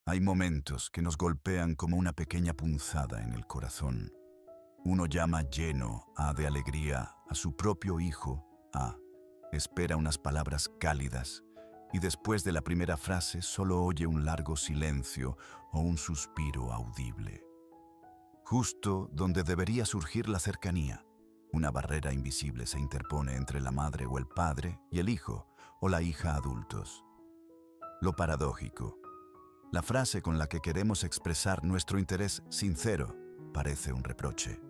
Hay momentos que nos golpean como una pequeña punzada en el corazón. Uno llama lleno de alegría a su propio hijo, espera unas palabras cálidas y después de la primera frase solo oye un largo silencio o un suspiro audible. Justo donde debería surgir la cercanía, una barrera invisible se interpone entre la madre o el padre y el hijo o la hija adultos. Lo paradójico: la frase con la que queremos expresar nuestro interés sincero parece un reproche.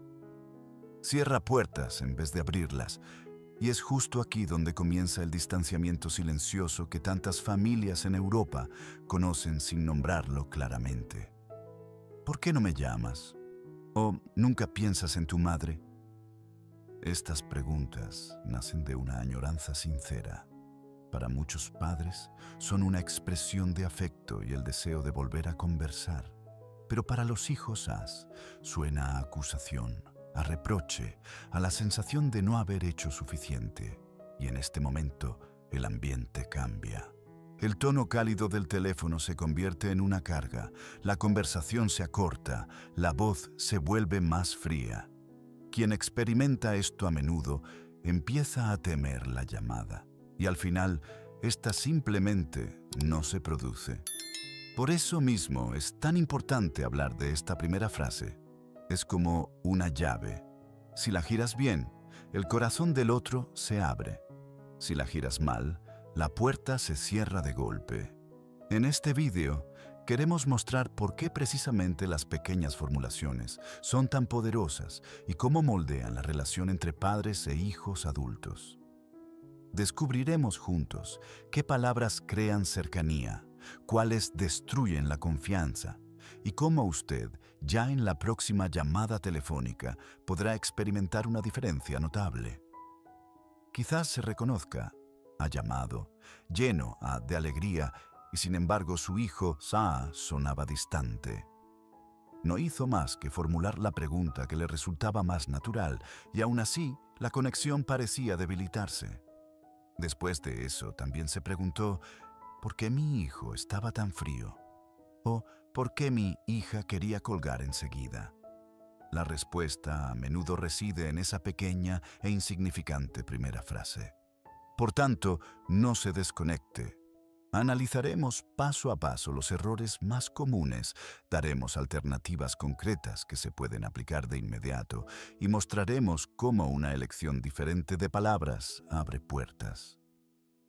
Cierra puertas en vez de abrirlas, y es justo aquí donde comienza el distanciamiento silencioso que tantas familias en Europa conocen sin nombrarlo claramente. ¿Por qué no me llamas? ¿O nunca piensas en tu madre? Estas preguntas nacen de una añoranza sincera. Para muchos padres son una expresión de afecto y el deseo de volver a conversar. Pero para los hijos suena a acusación, a reproche, a la sensación de no haber hecho suficiente. Y en este momento el ambiente cambia. El tono cálido del teléfono se convierte en una carga, la conversación se acorta, la voz se vuelve más fría. Quien experimenta esto a menudo empieza a temer la llamada. Y al final, esta simplemente no se produce. Por eso mismo es tan importante hablar de esta primera frase. Es como una llave. Si la giras bien, el corazón del otro se abre. Si la giras mal, la puerta se cierra de golpe. En este vídeo, queremos mostrar por qué precisamente las pequeñas formulaciones son tan poderosas y cómo moldean la relación entre padres e hijos adultos. Descubriremos juntos qué palabras crean cercanía, cuáles destruyen la confianza y cómo usted, ya en la próxima llamada telefónica, podrá experimentar una diferencia notable. Quizás se reconozca, ha llamado, lleno de alegría, y sin embargo su hijo sonaba distante. No hizo más que formular la pregunta que le resultaba más natural, y aún así la conexión parecía debilitarse. Después de eso, también se preguntó por qué mi hijo estaba tan frío o por qué mi hija quería colgar enseguida. La respuesta a menudo reside en esa pequeña e insignificante primera frase. Por tanto, no se desconecte. Analizaremos paso a paso los errores más comunes, daremos alternativas concretas que se pueden aplicar de inmediato y mostraremos cómo una elección diferente de palabras abre puertas.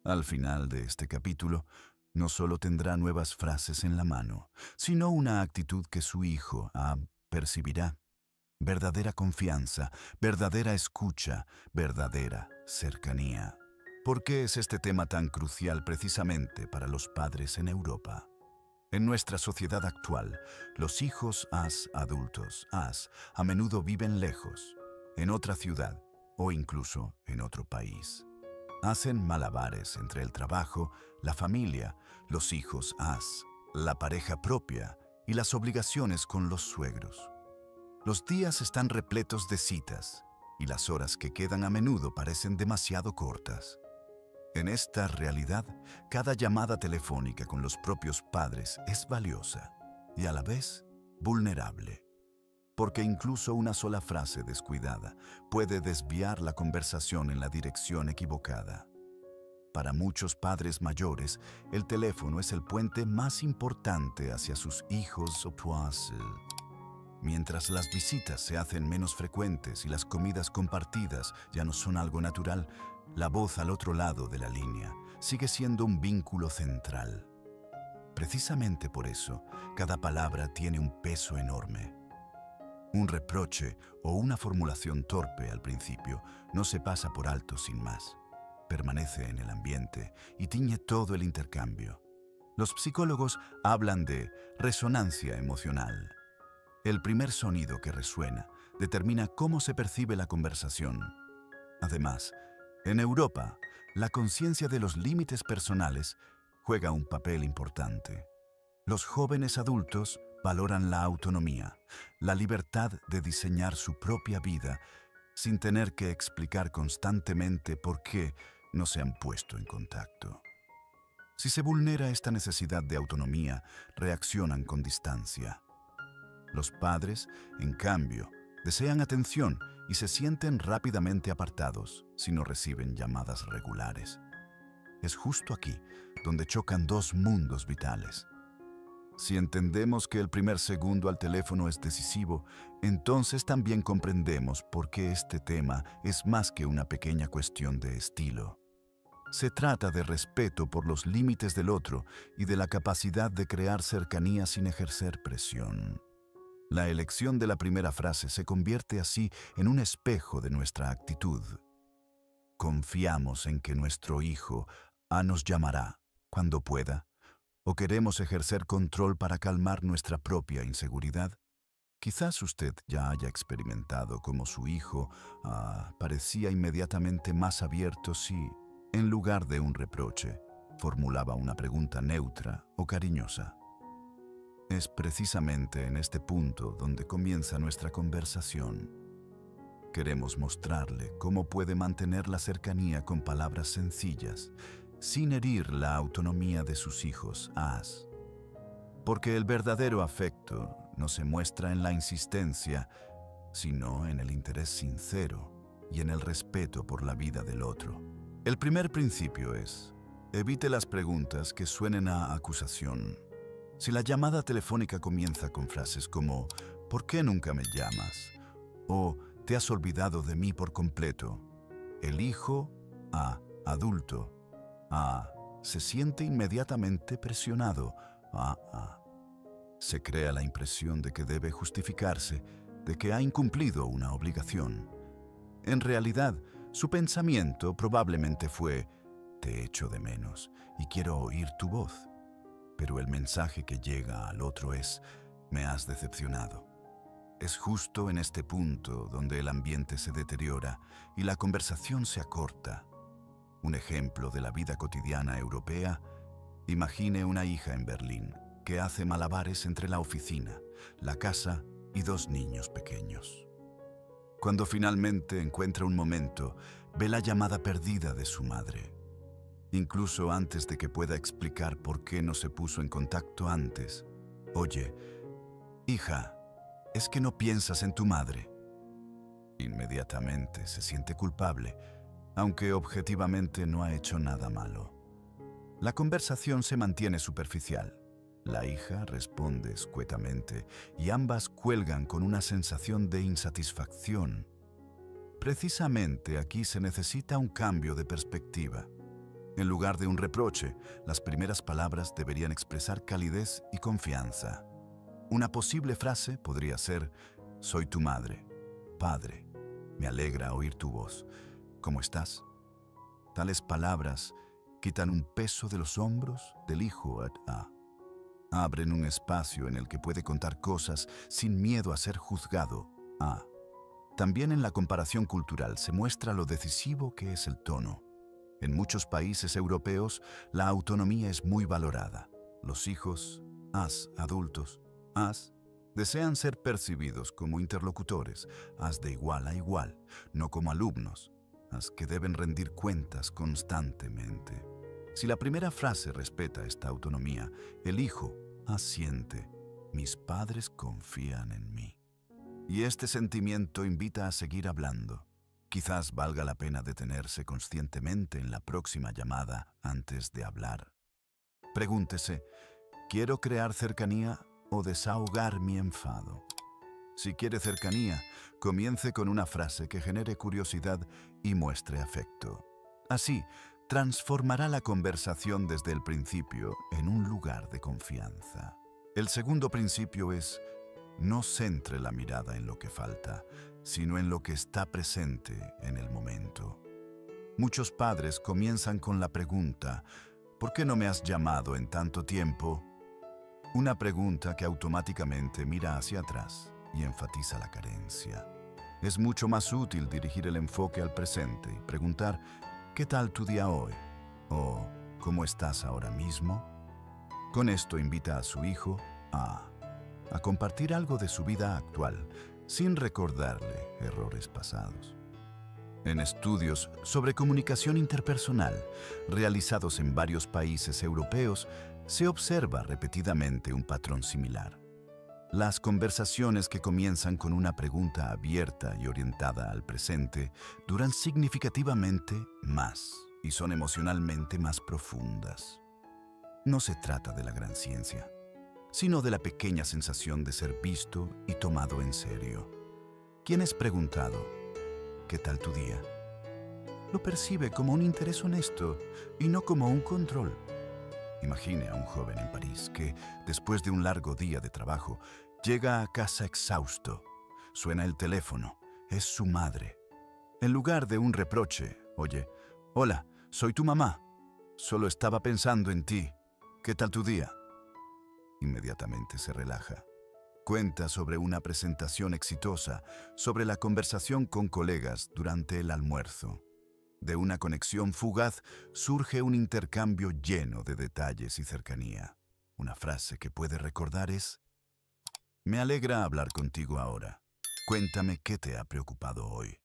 Al final de este capítulo, no solo tendrá nuevas frases en la mano, sino una actitud que su hijo percibirá. Verdadera confianza, verdadera escucha, verdadera cercanía. ¿Por qué es este tema tan crucial precisamente para los padres en Europa? En nuestra sociedad actual, los hijos adultos a menudo viven lejos, en otra ciudad o incluso en otro país. Hacen malabares entre el trabajo, la familia, los hijos la pareja propia y las obligaciones con los suegros. Los días están repletos de citas y las horas que quedan a menudo parecen demasiado cortas. En esta realidad, cada llamada telefónica con los propios padres es valiosa y a la vez vulnerable, porque incluso una sola frase descuidada puede desviar la conversación en la dirección equivocada. Para muchos padres mayores, el teléfono es el puente más importante hacia sus hijos o mientras las visitas se hacen menos frecuentes y las comidas compartidas ya no son algo natural, la voz al otro lado de la línea sigue siendo un vínculo central. Precisamente por eso, cada palabra tiene un peso enorme. Un reproche o una formulación torpe al principio no se pasa por alto sin más. Permanece en el ambiente y tiñe todo el intercambio. Los psicólogos hablan de resonancia emocional. El primer sonido que resuena determina cómo se percibe la conversación. Además, en Europa, la conciencia de los límites personales juega un papel importante. Los jóvenes adultos valoran la autonomía, la libertad de diseñar su propia vida sin tener que explicar constantemente por qué no se han puesto en contacto. Si se vulnera esta necesidad de autonomía, reaccionan con distancia. Los padres, en cambio, desean atención y se sienten rápidamente apartados si no reciben llamadas regulares. Es justo aquí donde chocan dos mundos vitales. Si entendemos que el primer segundo al teléfono es decisivo, entonces también comprendemos por qué este tema es más que una pequeña cuestión de estilo. Se trata de respeto por los límites del otro y de la capacidad de crear cercanía sin ejercer presión. La elección de la primera frase se convierte así en un espejo de nuestra actitud. ¿Confiamos en que nuestro hijo nos llamará cuando pueda? ¿O queremos ejercer control para calmar nuestra propia inseguridad? Quizás usted ya haya experimentado cómo su hijo parecía inmediatamente más abierto si, en lugar de un reproche, formulaba una pregunta neutra o cariñosa. Es precisamente en este punto donde comienza nuestra conversación. Queremos mostrarle cómo puede mantener la cercanía con palabras sencillas, sin herir la autonomía de sus hijos. Porque el verdadero afecto no se muestra en la insistencia, sino en el interés sincero y en el respeto por la vida del otro. El primer principio es: evite las preguntas que suenen a acusación. Si la llamada telefónica comienza con frases como ¿por qué nunca me llamas? O ¿te has olvidado de mí por completo?, el hijo, adulto, se siente inmediatamente presionado. Se crea la impresión de que debe justificarse, de que ha incumplido una obligación. En realidad, su pensamiento probablemente fue: te echo de menos y quiero oír tu voz. Pero el mensaje que llega al otro es: me has decepcionado. Es justo en este punto donde el ambiente se deteriora y la conversación se acorta. Un ejemplo de la vida cotidiana europea: imagine una hija en Berlín que hace malabares entre la oficina, la casa y dos niños pequeños. Cuando finalmente encuentra un momento, ve la llamada perdida de su madre. Incluso antes de que pueda explicar por qué no se puso en contacto antes. Oye, hija, ¿es que no piensas en tu madre? Inmediatamente se siente culpable, aunque objetivamente no ha hecho nada malo. La conversación se mantiene superficial. La hija responde escuetamente y ambas cuelgan con una sensación de insatisfacción. Precisamente aquí se necesita un cambio de perspectiva. En lugar de un reproche, las primeras palabras deberían expresar calidez y confianza. Una posible frase podría ser: soy tu madre, padre, me alegra oír tu voz, ¿cómo estás? Tales palabras quitan un peso de los hombros del hijo. Abren un espacio en el que puede contar cosas sin miedo a ser juzgado. También en la comparación cultural se muestra lo decisivo que es el tono. En muchos países europeos, la autonomía es muy valorada. Los hijos, adultos, desean ser percibidos como interlocutores, de igual a igual, no como alumnos, que deben rendir cuentas constantemente. Si la primera frase respeta esta autonomía, el hijo siente: mis padres confían en mí. Y este sentimiento invita a seguir hablando. Quizás valga la pena detenerse conscientemente en la próxima llamada antes de hablar. Pregúntese: ¿quiero crear cercanía o desahogar mi enfado? Si quiere cercanía, comience con una frase que genere curiosidad y muestre afecto. Así, transformará la conversación desde el principio en un lugar de confianza. El segundo principio es: no centre la mirada en lo que falta, sino en lo que está presente en el momento. Muchos padres comienzan con la pregunta: ¿por qué no me has llamado en tanto tiempo? Una pregunta que automáticamente mira hacia atrás y enfatiza la carencia. Es mucho más útil dirigir el enfoque al presente y preguntar: ¿qué tal tu día hoy? ¿O cómo estás ahora mismo? Con esto invita a su hijo a compartir algo de su vida actual, sin recordarle errores pasados. En estudios sobre comunicación interpersonal realizados en varios países europeos, se observa repetidamente un patrón similar. Las conversaciones que comienzan con una pregunta abierta y orientada al presente duran significativamente más y son emocionalmente más profundas. No se trata de la gran ciencia, sino de la pequeña sensación de ser visto y tomado en serio. Quien es preguntado, ¿qué tal tu día?, lo percibe como un interés honesto y no como un control. Imagine a un joven en París que, después de un largo día de trabajo, llega a casa exhausto. Suena el teléfono. Es su madre. En lugar de un reproche, oye, «Hola, soy tu mamá. Solo estaba pensando en ti. ¿Qué tal tu día?». Inmediatamente se relaja. Cuenta sobre una presentación exitosa, sobre la conversación con colegas durante el almuerzo. De una conexión fugaz surge un intercambio lleno de detalles y cercanía. Una frase que puede recordar es: «Me alegra hablar contigo ahora. Cuéntame qué te ha preocupado hoy».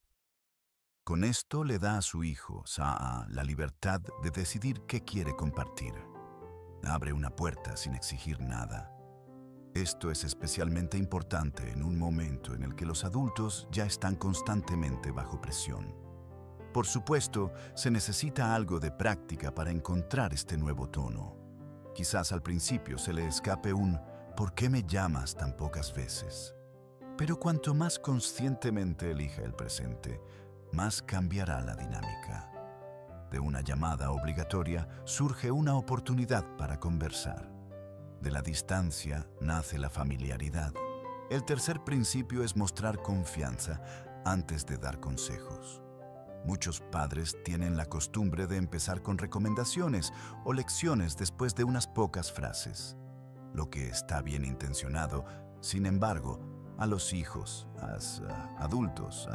Con esto le da a su hijo, Saa, la libertad de decidir qué quiere compartir. Abre una puerta sin exigir nada. Esto es especialmente importante en un momento en el que los adultos ya están constantemente bajo presión. Por supuesto, se necesita algo de práctica para encontrar este nuevo tono. Quizás al principio se le escape un «¿por qué me llamas tan pocas veces?». Pero cuanto más conscientemente elija el presente, más cambiará la dinámica. De una llamada obligatoria surge una oportunidad para conversar. De la distancia nace la familiaridad. El tercer principio es mostrar confianza antes de dar consejos. Muchos padres tienen la costumbre de empezar con recomendaciones o lecciones después de unas pocas frases. Lo que está bien intencionado, sin embargo, a los hijos, adultos,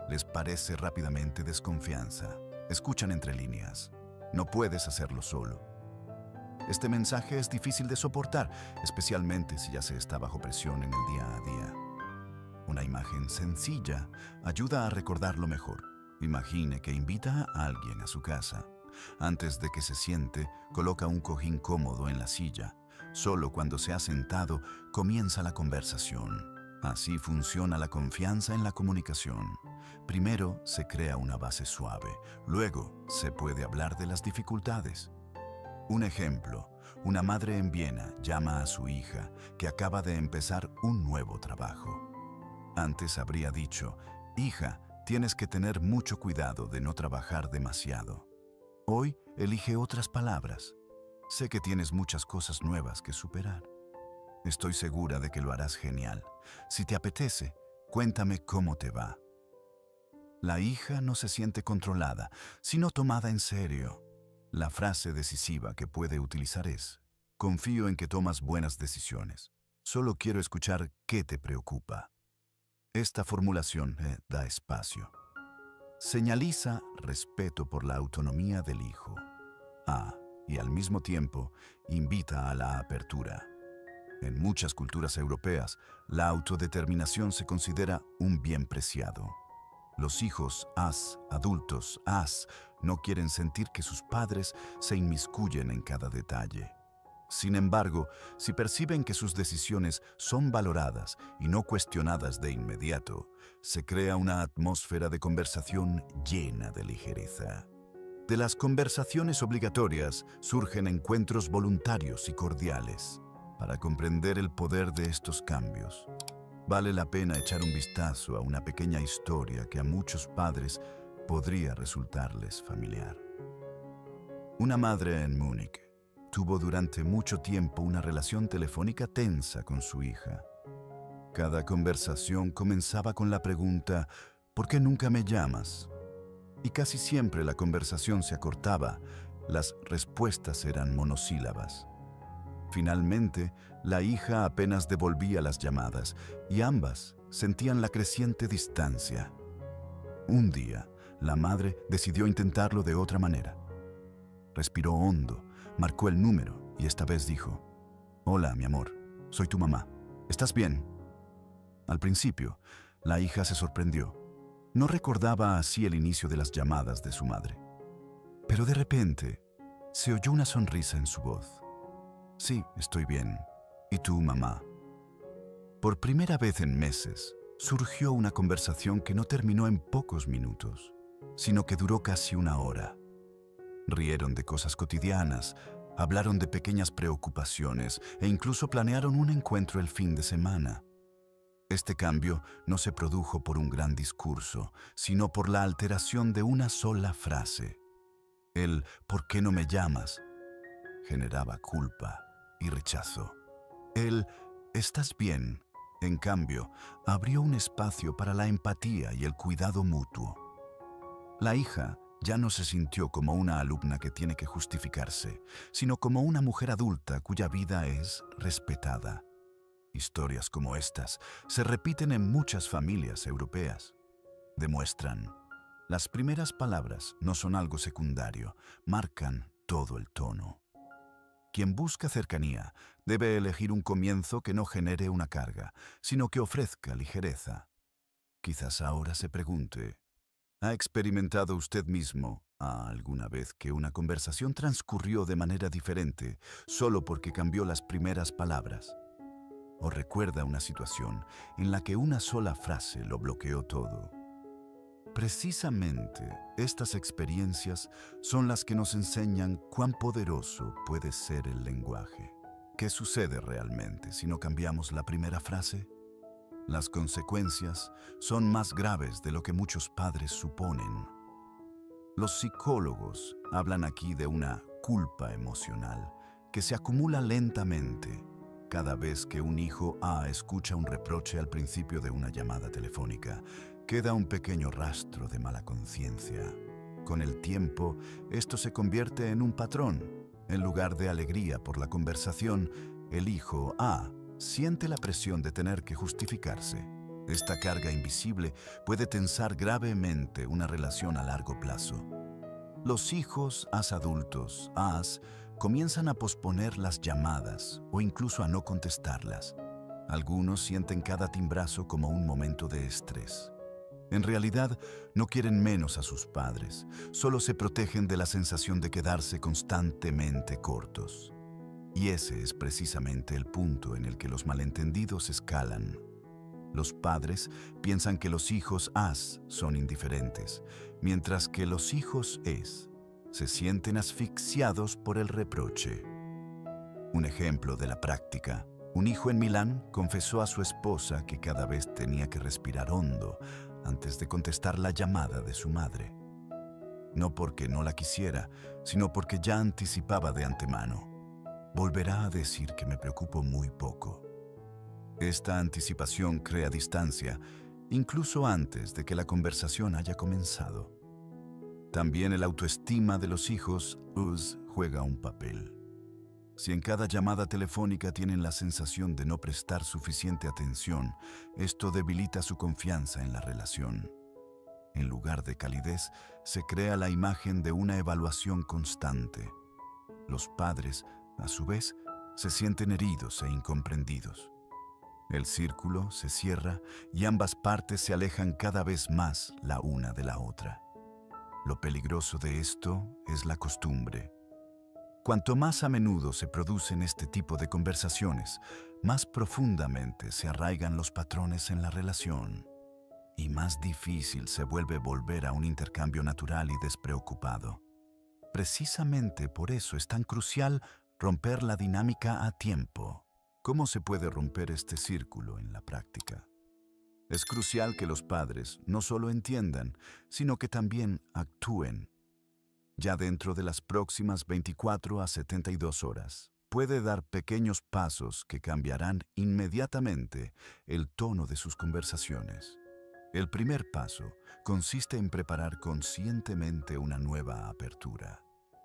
les parece rápidamente desconfianza. Escuchan entre líneas. No puedes hacerlo solo. Este mensaje es difícil de soportar, especialmente si ya se está bajo presión en el día a día. Una imagen sencilla ayuda a recordarlo mejor. Imagine que invita a alguien a su casa. Antes de que se siente, coloca un cojín cómodo en la silla. Solo cuando se ha sentado, comienza la conversación. Así funciona la confianza en la comunicación. Primero se crea una base suave, luego se puede hablar de las dificultades. Un ejemplo, una madre en Viena llama a su hija que acaba de empezar un nuevo trabajo. Antes habría dicho: «Hija, tienes que tener mucho cuidado de no trabajar demasiado». Hoy elige otras palabras. «Sé que tienes muchas cosas nuevas que superar. Estoy segura de que lo harás genial. Si te apetece, cuéntame cómo te va». La hija no se siente controlada, sino tomada en serio. La frase decisiva que puede utilizar es: «Confío en que tomas buenas decisiones. Solo quiero escuchar qué te preocupa». Esta formulación da espacio. Señaliza respeto por la autonomía del hijo. Y al mismo tiempo invita a la apertura. En muchas culturas europeas, la autodeterminación se considera un bien preciado. Los hijos adultos no quieren sentir que sus padres se inmiscuyen en cada detalle. Sin embargo, si perciben que sus decisiones son valoradas y no cuestionadas de inmediato, se crea una atmósfera de conversación llena de ligereza. De las conversaciones obligatorias surgen encuentros voluntarios y cordiales. Para comprender el poder de estos cambios, vale la pena echar un vistazo a una pequeña historia que a muchos padres podría resultarles familiar. Una madre en Múnich tuvo durante mucho tiempo una relación telefónica tensa con su hija. Cada conversación comenzaba con la pregunta: «¿Por qué nunca me llamas?». Y casi siempre la conversación se acortaba, las respuestas eran monosílabas. Finalmente, la hija apenas devolvía las llamadas y ambas sentían la creciente distancia. Un día, la madre decidió intentarlo de otra manera. Respiró hondo, marcó el número y esta vez dijo: «Hola, mi amor, soy tu mamá. ¿Estás bien?». Al principio, la hija se sorprendió. No recordaba así el inicio de las llamadas de su madre. Pero de repente, se oyó una sonrisa en su voz. Sí, estoy bien. ¿Y tú, mamá? Por primera vez en meses, surgió una conversación que no terminó en pocos minutos, sino que duró casi una hora. Rieron de cosas cotidianas, hablaron de pequeñas preocupaciones e incluso planearon un encuentro el fin de semana. Este cambio no se produjo por un gran discurso, sino por la alteración de una sola frase. El «¿por qué no me llamas?» generaba culpa y rechazo. El «¿estás bien?» en cambio, abrió un espacio para la empatía y el cuidado mutuo. La hija ya no se sintió como una alumna que tiene que justificarse, sino como una mujer adulta cuya vida es respetada. Historias como estas se repiten en muchas familias europeas. Demuestran, las primeras palabras no son algo secundario, marcan todo el tono. Quien busca cercanía debe elegir un comienzo que no genere una carga, sino que ofrezca ligereza. Quizás ahora se pregunte, ¿ha experimentado usted mismo alguna vez que una conversación transcurrió de manera diferente solo porque cambió las primeras palabras? ¿O recuerda una situación en la que una sola frase lo bloqueó todo? Precisamente estas experiencias son las que nos enseñan cuán poderoso puede ser el lenguaje. ¿Qué sucede realmente si no cambiamos la primera frase? Las consecuencias son más graves de lo que muchos padres suponen. Los psicólogos hablan aquí de una culpa emocional que se acumula lentamente cada vez que un hijo escucha un reproche al principio de una llamada telefónica. Queda un pequeño rastro de mala conciencia. Con el tiempo, esto se convierte en un patrón. En lugar de alegría por la conversación, el hijo siente la presión de tener que justificarse. Esta carga invisible puede tensar gravemente una relación a largo plazo. Los hijos adultos comienzan a posponer las llamadas o incluso a no contestarlas. Algunos sienten cada timbrazo como un momento de estrés. En realidad, no quieren menos a sus padres, solo se protegen de la sensación de quedarse constantemente cortos. Y ese es precisamente el punto en el que los malentendidos escalan. Los padres piensan que los hijos son indiferentes, mientras que los hijos se sienten asfixiados por el reproche. Un ejemplo de la práctica. Un hijo en Milán confesó a su esposa que cada vez tenía que respirar hondo antes de contestar la llamada de su madre. No porque no la quisiera, sino porque ya anticipaba de antemano. Volverá a decir que me preocupo muy poco. Esta anticipación crea distancia, incluso antes de que la conversación haya comenzado. También el autoestima de los hijos juega un papel. Si en cada llamada telefónica tienen la sensación de no prestar suficiente atención, esto debilita su confianza en la relación. En lugar de calidez, se crea la imagen de una evaluación constante. Los padres, a su vez, se sienten heridos e incomprendidos. El círculo se cierra y ambas partes se alejan cada vez más la una de la otra. Lo peligroso de esto es la costumbre. Cuanto más a menudo se producen este tipo de conversaciones, más profundamente se arraigan los patrones en la relación y más difícil se vuelve volver a un intercambio natural y despreocupado. Precisamente por eso es tan crucial romper la dinámica a tiempo. ¿Cómo se puede romper este círculo en la práctica? Es crucial que los padres no solo entiendan, sino que también actúen. Ya dentro de las próximas 24 a 72 horas, puede dar pequeños pasos que cambiarán inmediatamente el tono de sus conversaciones. El primer paso consiste en preparar conscientemente una nueva apertura.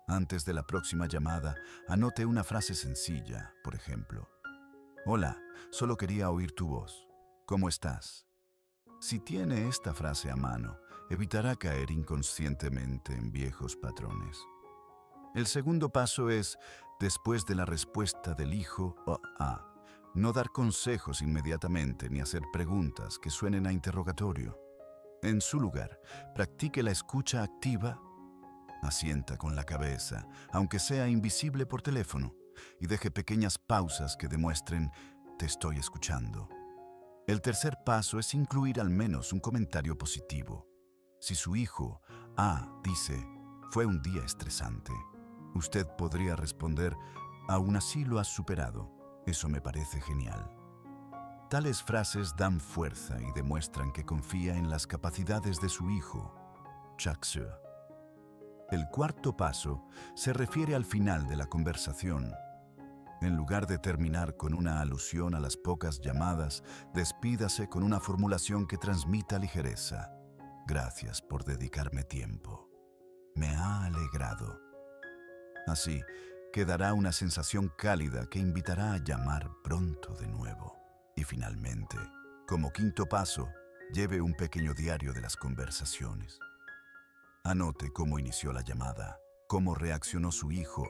Antes de la próxima llamada, anote una frase sencilla, por ejemplo: «Hola, solo quería oír tu voz. ¿Cómo estás?». Si tiene esta frase a mano, evitará caer inconscientemente en viejos patrones. El segundo paso es, después de la respuesta del hijo no dar consejos inmediatamente ni hacer preguntas que suenen a interrogatorio. En su lugar, practique la escucha activa. Asienta con la cabeza, aunque sea invisible por teléfono, y deje pequeñas pausas que demuestren «te estoy escuchando». El tercer paso es incluir al menos un comentario positivo. Si su hijo dice «fue un día estresante», usted podría responder «aún así lo has superado, eso me parece genial». Tales frases dan fuerza y demuestran que confía en las capacidades de su hijo. Chaque. El cuarto paso se refiere al final de la conversación. En lugar de terminar con una alusión a las pocas llamadas, despídase con una formulación que transmita ligereza. Gracias por dedicarme tiempo. Me ha alegrado. Así, quedará una sensación cálida que invitará a llamar pronto de nuevo. Y finalmente, como quinto paso, lleve un pequeño diario de las conversaciones. Anote cómo inició la llamada, cómo reaccionó su hijo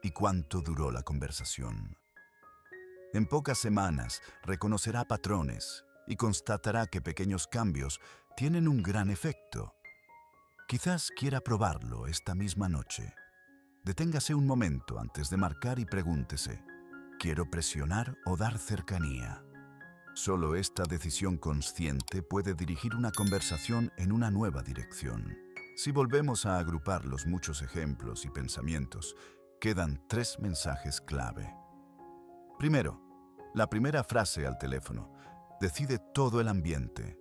y cuánto duró la conversación. En pocas semanas reconocerá patrones y constatará que pequeños cambios tienen un gran efecto. Quizás quiera probarlo esta misma noche. Deténgase un momento antes de marcar y pregúntese, ¿quiero presionar o dar cercanía? Solo esta decisión consciente puede dirigir una conversación en una nueva dirección. Si volvemos a agrupar los muchos ejemplos y pensamientos, quedan 3 mensajes clave. Primero, la primera frase al teléfono decide todo el ambiente.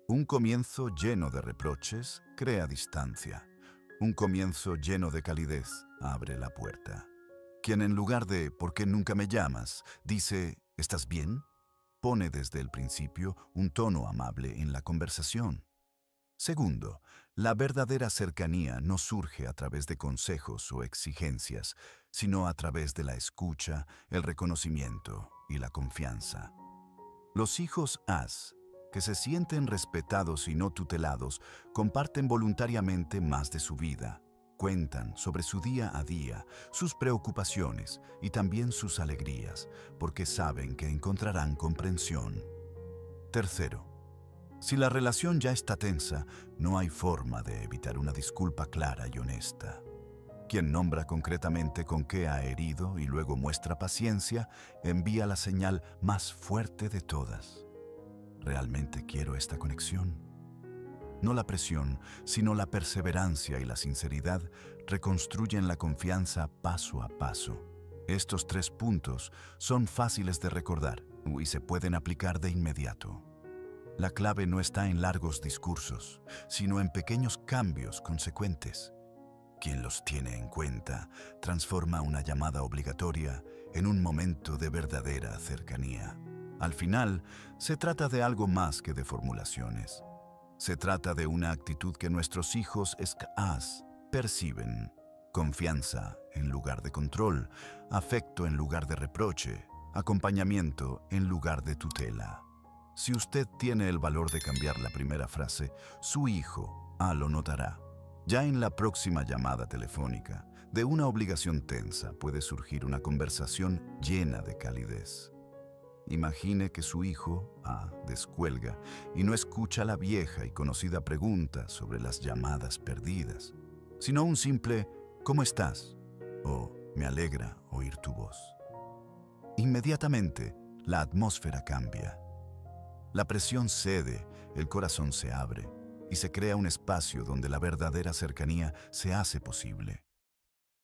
Un comienzo lleno de reproches crea distancia. Un comienzo lleno de calidez abre la puerta. Quien en lugar de «¿por qué nunca me llamas?», dice «¿estás bien?», pone desde el principio un tono amable en la conversación. Segundo, la verdadera cercanía no surge a través de consejos o exigencias, sino a través de la escucha, el reconocimiento y la confianza. Los hijos que se sienten respetados y no tutelados, comparten voluntariamente más de su vida. Cuentan sobre su día a día, sus preocupaciones y también sus alegrías, porque saben que encontrarán comprensión. Tercero, si la relación ya está tensa, no hay forma de evitar una disculpa clara y honesta. Quien nombra concretamente con qué ha herido y luego muestra paciencia, envía la señal más fuerte de todas. ¿Realmente quiero esta conexión? No la presión, sino la perseverancia y la sinceridad reconstruyen la confianza paso a paso. Estos 3 puntos son fáciles de recordar y se pueden aplicar de inmediato. La clave no está en largos discursos, sino en pequeños cambios consecuentes. Quien los tiene en cuenta transforma una llamada obligatoria en un momento de verdadera cercanía. Al final, se trata de algo más que de formulaciones. Se trata de una actitud que nuestros hijos perciben. Confianza en lugar de control, afecto en lugar de reproche, acompañamiento en lugar de tutela. Si usted tiene el valor de cambiar la primera frase, su hijo lo notará. Ya en la próxima llamada telefónica, de una obligación tensa puede surgir una conversación llena de calidez. Imagine que su hijo descuelga y no escucha la vieja y conocida pregunta sobre las llamadas perdidas, sino un simple «¿cómo estás?» o «me alegra oír tu voz». Inmediatamente, la atmósfera cambia. La presión cede, el corazón se abre y se crea un espacio donde la verdadera cercanía se hace posible.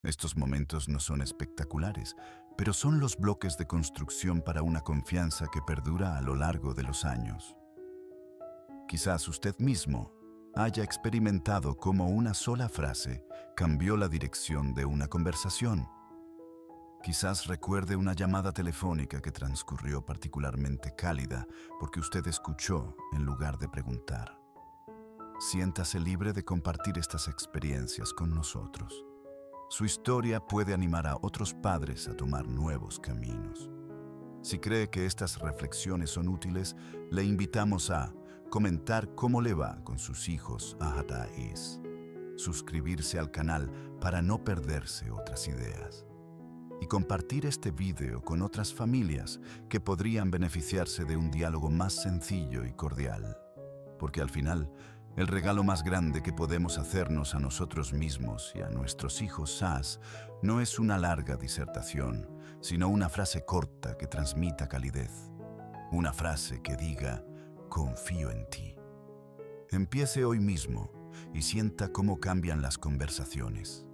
Estos momentos no son espectaculares, pero son los bloques de construcción para una confianza que perdura a lo largo de los años. Quizás usted mismo haya experimentado cómo una sola frase cambió la dirección de una conversación. Quizás recuerde una llamada telefónica que transcurrió particularmente cálida porque usted escuchó en lugar de preguntar. Siéntase libre de compartir estas experiencias con nosotros. Su historia puede animar a otros padres a tomar nuevos caminos. Si cree que estas reflexiones son útiles, le invitamos a comentar cómo le va con sus hijos suscribirse al canal para no perderse otras ideas y compartir este video con otras familias que podrían beneficiarse de un diálogo más sencillo y cordial, porque al final El regalo más grande que podemos hacernos a nosotros mismos y a nuestros hijos SAS no es una larga disertación, sino una frase corta que transmita calidez. Una frase que diga, confío en ti. Empiece hoy mismo y sienta cómo cambian las conversaciones.